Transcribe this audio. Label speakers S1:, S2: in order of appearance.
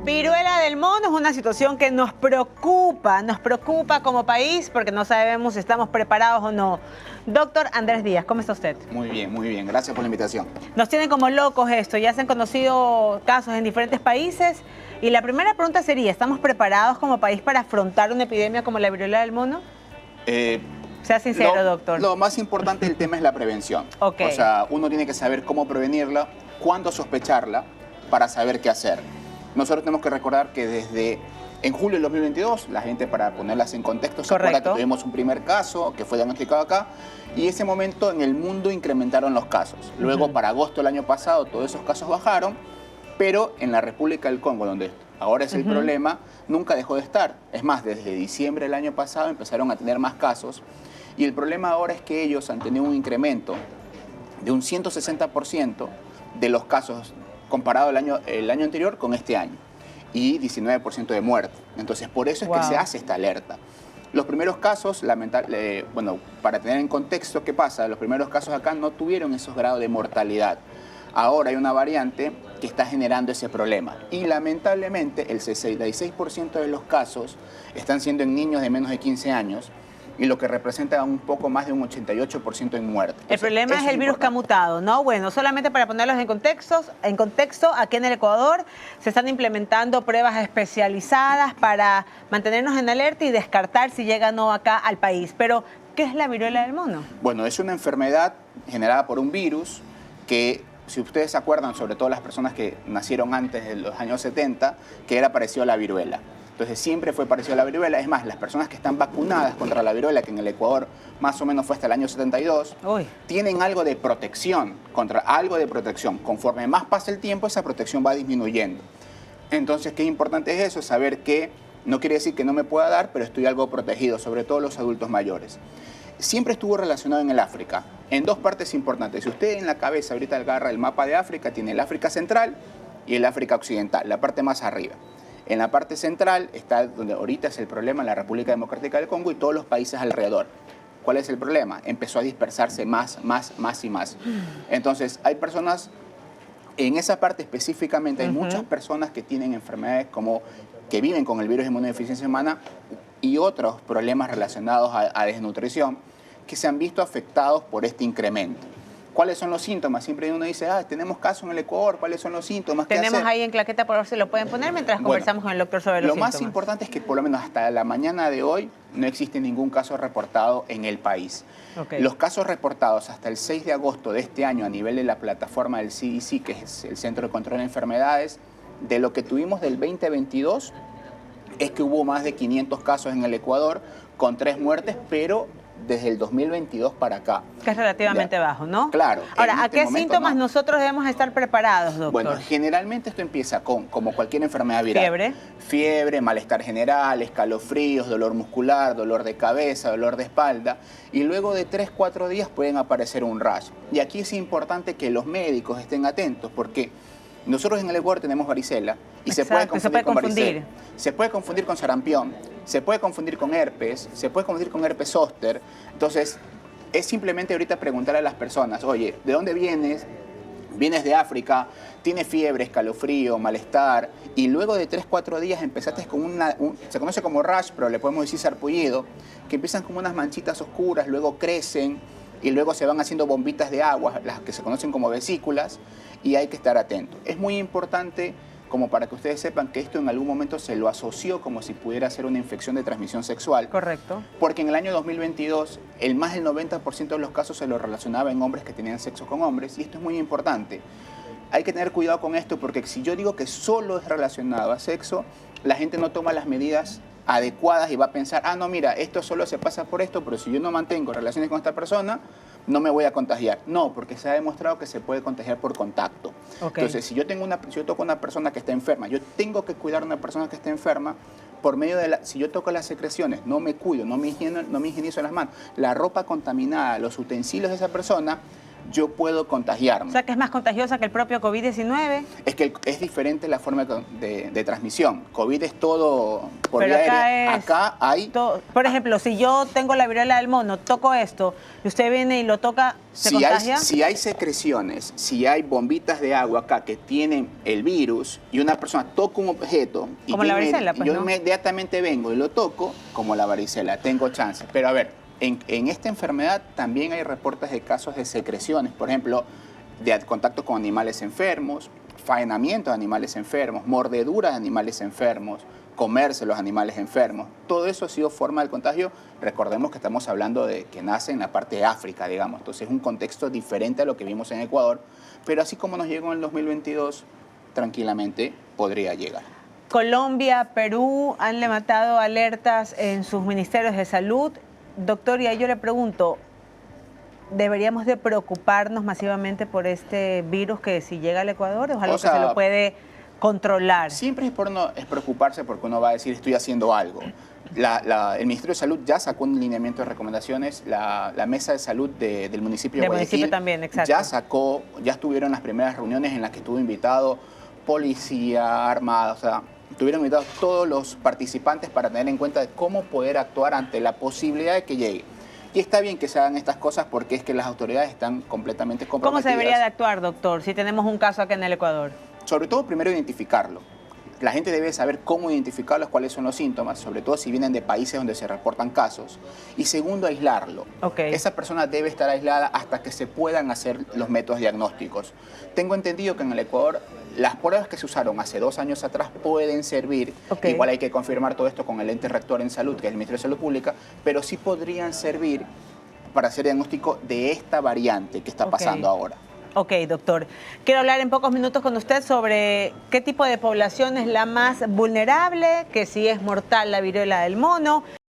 S1: Viruela del mono es una situación que nos preocupa como país porque no sabemos si estamos preparados o no. Doctor Andrés Díaz, ¿cómo está usted?
S2: Muy bien. Gracias por la invitación.
S1: Nos tienen como locos esto, ya se han conocido casos en diferentes países y la primera pregunta sería, ¿estamos preparados como país para afrontar una epidemia como la viruela del mono? Sea sincero, doctor.
S2: Lo más importante del tema es la prevención.
S1: Okay.
S2: O sea, uno tiene que saber cómo prevenirla, cuándo sospecharla, para saber qué hacer. Nosotros tenemos que recordar que desde en julio del 2022, la gente, para ponerlas en contexto, se acuerda que tuvimos un primer caso que fue diagnosticado acá y ese momento en el mundo incrementaron los casos. Luego, para agosto del año pasado, todos esos casos bajaron, pero en la República del Congo, donde ahora es el problema, nunca dejó de estar. Es más, desde diciembre del año pasado empezaron a tener más casos y el problema ahora es que ellos han tenido un incremento de un 160% de los casos comparado el año anterior con este año y 19% de muerte. Entonces, por eso es que se hace esta alerta. Los primeros casos, bueno, para tener en contexto qué pasa, los primeros casos acá no tuvieron esos grados de mortalidad. Ahora hay una variante que está generando ese problema y lamentablemente el 66% de los casos están siendo en niños de menos de 15 años y lo que representa un poco más de un 88% en muerte.
S1: El problema es el virus que ha mutado, ¿no? Bueno, solamente para ponerlos en contexto, aquí en el Ecuador se están implementando pruebas especializadas para mantenernos en alerta y descartar si llega o no acá al país. Pero, ¿qué es la viruela del mono?
S2: Bueno, es una enfermedad generada por un virus que, si ustedes se acuerdan, sobre todo las personas que nacieron antes de los años 70, que era parecido a la viruela. Entonces siempre fue parecido a la viruela. Es más, las personas que están vacunadas contra la viruela, que en el Ecuador más o menos fue hasta el año 72, tienen algo de protección, Conforme más pasa el tiempo, esa protección va disminuyendo. Entonces, qué importante es eso, saber que no quiere decir que no me pueda dar, pero estoy algo protegido, sobre todo los adultos mayores. Siempre estuvo relacionado en el África, en dos partes importantes. Si usted en la cabeza ahorita agarra el mapa de África, tiene el África Central y el África Occidental, la parte más arriba. En la parte central está donde ahorita es el problema, la República Democrática del Congo y todos los países alrededor. ¿Cuál es el problema? Empezó a dispersarse más. Entonces, hay personas, en esa parte específicamente, hay muchas personas que tienen enfermedades que viven con el virus de inmunodeficiencia humana y otros problemas relacionados a desnutrición que se han visto afectados por este incremento. ¿Cuáles son los síntomas? Siempre uno dice, tenemos casos en el Ecuador, ¿cuáles son los síntomas?
S1: Tenemos ahí en claqueta, por favor, se lo pueden poner mientras conversamos con el doctor sobre los síntomas.
S2: Lo más importante es que por lo menos hasta la mañana de hoy no existe ningún caso reportado en el país. Los casos reportados hasta el 6 de agosto de este año a nivel de la plataforma del CDC, que es el Centro de Control de Enfermedades, de lo que tuvimos del 2022, es que hubo más de 500 casos en el Ecuador con 3 muertes, pero desde el 2022 para acá.
S1: Que es relativamente bajo, ¿no?
S2: Claro.
S1: Ahora, ¿a qué síntomas nosotros debemos estar preparados, doctor?
S2: Bueno, generalmente esto empieza como cualquier enfermedad viral. Fiebre, malestar general, escalofríos, dolor muscular, dolor de cabeza, dolor de espalda. Y luego de 3-4 días pueden aparecer un rash. Y aquí es importante que los médicos estén atentos porque nosotros en el Ecuador tenemos varicela y se puede confundir con varicela. Se puede confundir con sarampión, se puede confundir con herpes, se puede confundir con herpes zóster. Entonces, es simplemente ahorita preguntar a las personas, oye, ¿de dónde vienes? Vienes de África, tienes fiebre, escalofrío, malestar, y luego de 3-4 días empezaste con se conoce como rash, pero le podemos decir sarpullido, que empiezan como unas manchitas oscuras, luego crecen, y luego se van haciendo bombitas de agua, las que se conocen como vesículas, y hay que estar atento. Es muy importante, como para que ustedes sepan, que esto en algún momento se lo asoció como si pudiera ser una infección de transmisión sexual.
S1: Correcto.
S2: Porque en el año 2022, más del 90% de los casos se lo relacionaba en hombres que tenían sexo con hombres, y esto es muy importante. Hay que tener cuidado con esto, porque si yo digo que solo es relacionado a sexo, la gente no toma las medidas adecuadas y va a pensar, no, mira, esto solo se pasa por esto, pero si yo no mantengo relaciones con esta persona, no me voy a contagiar. No, porque se ha demostrado que se puede contagiar por contacto. Entonces, si yo toco a una persona que está enferma, yo tengo que cuidar a una persona que está enferma por medio de si yo toco las secreciones, no me cuido, no me higienizo las manos, la ropa contaminada, los utensilios de esa persona, yo puedo
S1: O
S2: contagiarme.
S1: sea, que es más contagiosa que el propio COVID-19.
S2: Es que es diferente la forma de transmisión. COVID es todo por
S1: Pero
S2: vía
S1: acá
S2: aérea.
S1: es
S2: Acá hay...
S1: Por ejemplo, si yo tengo la viruela del mono, toco esto, y usted viene y lo toca, ¿se contagia?
S2: Si hay secreciones, si hay bombitas de agua acá que tienen el virus y una persona toca un objeto y
S1: Como la varicela, pues,
S2: yo
S1: ¿no?
S2: inmediatamente vengo y lo toco, como la varicela, tengo chance. Pero a ver, en esta enfermedad también hay reportes de casos de secreciones, por ejemplo, de contacto con animales enfermos, faenamiento de animales enfermos, mordedura de animales enfermos, comerse los animales enfermos. Todo eso ha sido forma del contagio. Recordemos que estamos hablando de que nace en la parte de África, digamos. Entonces es un contexto diferente a lo que vimos en Ecuador. Pero así como nos llegó en el 2022, tranquilamente podría llegar.
S1: Colombia, Perú han levantado alertas en sus ministerios de salud. Doctor, y ahí yo le pregunto, ¿deberíamos de preocuparnos masivamente por este virus que si llega al Ecuador es algo que se lo puede controlar?
S2: Siempre es preocuparse porque uno va a decir estoy haciendo algo. El Ministerio de Salud ya sacó un lineamiento de recomendaciones, la Mesa de Salud del municipio de Guayaquil
S1: también, exacto.
S2: ya estuvieron las primeras reuniones en las que estuvo invitado policía, armada, o sea, estuvieron invitados todos los participantes para tener en cuenta de cómo poder actuar ante la posibilidad de que llegue. Y está bien que se hagan estas cosas porque es que las autoridades están completamente comprometidas.
S1: ¿Cómo se debería de actuar, doctor, si tenemos un caso acá en el Ecuador?
S2: Sobre todo, primero, identificarlo. La gente debe saber cómo identificarlos, cuáles son los síntomas, sobre todo si vienen de países donde se reportan casos. Y segundo, aislarlo.
S1: Okay.
S2: Esa persona debe estar aislada hasta que se puedan hacer los métodos diagnósticos. Tengo entendido que en el Ecuador las pruebas que se usaron hace 2 años atrás pueden servir.
S1: Okay.
S2: Igual hay que confirmar todo esto con el ente rector en salud, que es el Ministerio de Salud Pública, pero sí podrían servir para hacer diagnóstico de esta variante que está pasando ahora.
S1: Ok, doctor. Quiero hablar en pocos minutos con usted sobre qué tipo de población es la más vulnerable, que si es mortal la viruela del mono.